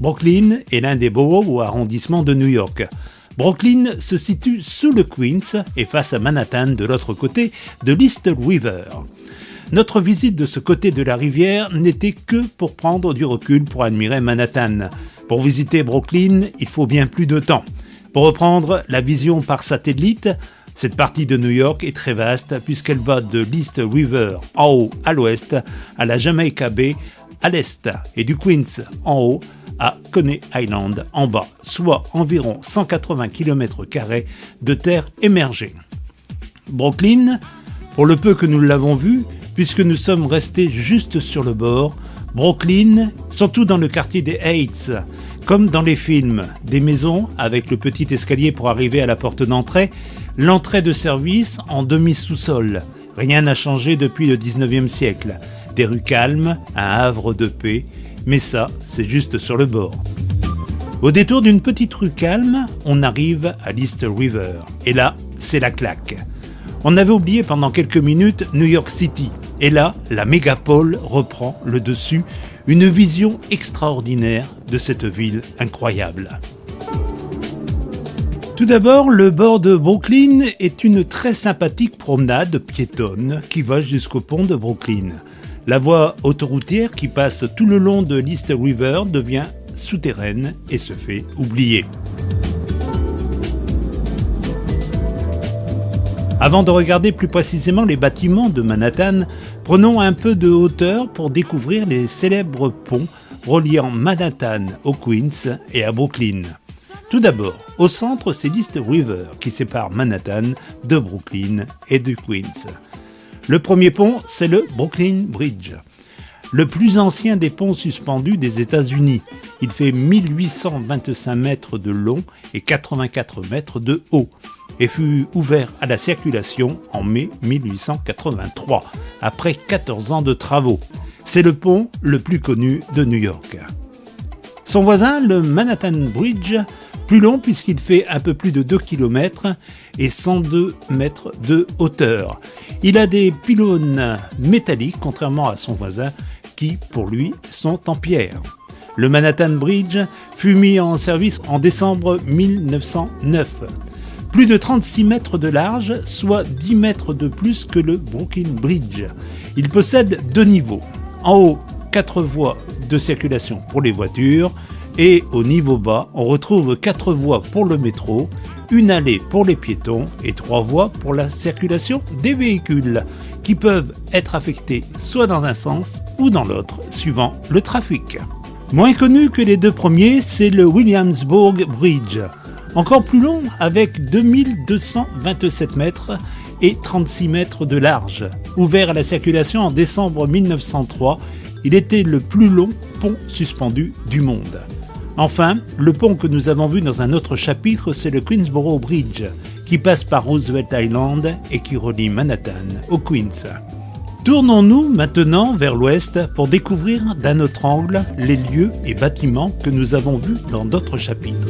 Brooklyn est l'un des boroughs ou arrondissements de New York. Brooklyn se situe sous le Queens et face à Manhattan de l'autre côté de l'East River. Notre visite de ce côté de la rivière n'était que pour prendre du recul pour admirer Manhattan. Pour visiter Brooklyn, il faut bien plus de temps. Pour reprendre la vision par satellite, cette partie de New York est très vaste puisqu'elle va de l'East River en haut à l'ouest à la Jamaica Bay à l'est et du Queens en haut à Coney Island en bas, soit environ 180 km² de terre émergée. Brooklyn, pour le peu que nous l'avons vu, puisque nous sommes restés juste sur le bord, Brooklyn, surtout dans le quartier des Heights, comme dans les films, des maisons avec le petit escalier pour arriver à la porte d'entrée, l'entrée de service en demi-sous-sol. Rien n'a changé depuis le 19e siècle. Des rues calmes, un havre de paix, mais ça, c'est juste sur le bord. Au détour d'une petite rue calme, on arrive à l'East River. Et là, c'est la claque. On avait oublié pendant quelques minutes New York City. Et là, la mégapole reprend le dessus, une vision extraordinaire de cette ville incroyable. Tout d'abord, le bord de Brooklyn est une très sympathique promenade piétonne qui va jusqu'au pont de Brooklyn. La voie autoroutière qui passe tout le long de l'East River devient souterraine et se fait oublier. Avant de regarder plus précisément les bâtiments de Manhattan, prenons un peu de hauteur pour découvrir les célèbres ponts reliant Manhattan au Queens et à Brooklyn. Tout d'abord, au centre, c'est l'East River qui sépare Manhattan de Brooklyn et du Queens. Le premier pont, c'est le Brooklyn Bridge, le plus ancien des ponts suspendus des États-Unis. Il fait 1825 mètres de long et 84 mètres de haut et fut ouvert à la circulation en mai 1883, après 14 ans de travaux. C'est le pont le plus connu de New York. Son voisin, le Manhattan Bridge, plus long puisqu'il fait un peu plus de 2 km et 102 mètres de hauteur. Il a des pylônes métalliques, contrairement à son voisin, qui, pour lui, sont en pierre. Le Manhattan Bridge fut mis en service en décembre 1909. Plus de 36 mètres de large, soit 10 mètres de plus que le Brooklyn Bridge. Il possède 2 niveaux. En haut, 4 voies de circulation pour les voitures et au niveau bas, on retrouve 4 voies pour le métro, une allée pour les piétons et 3 voies pour la circulation des véhicules qui peuvent être affectés soit dans un sens ou dans l'autre, suivant le trafic. Moins connu que les 2 premiers, c'est le Williamsburg Bridge, encore plus long avec 2227 mètres et 36 mètres de large. Ouvert à la circulation en décembre 1903, il était le plus long pont suspendu du monde. Enfin, le pont que nous avons vu dans un autre chapitre, c'est le Queensboro Bridge, qui passe par Roosevelt Island et qui relie Manhattan au Queens. Tournons-nous maintenant vers l'ouest pour découvrir d'un autre angle les lieux et bâtiments que nous avons vus dans d'autres chapitres.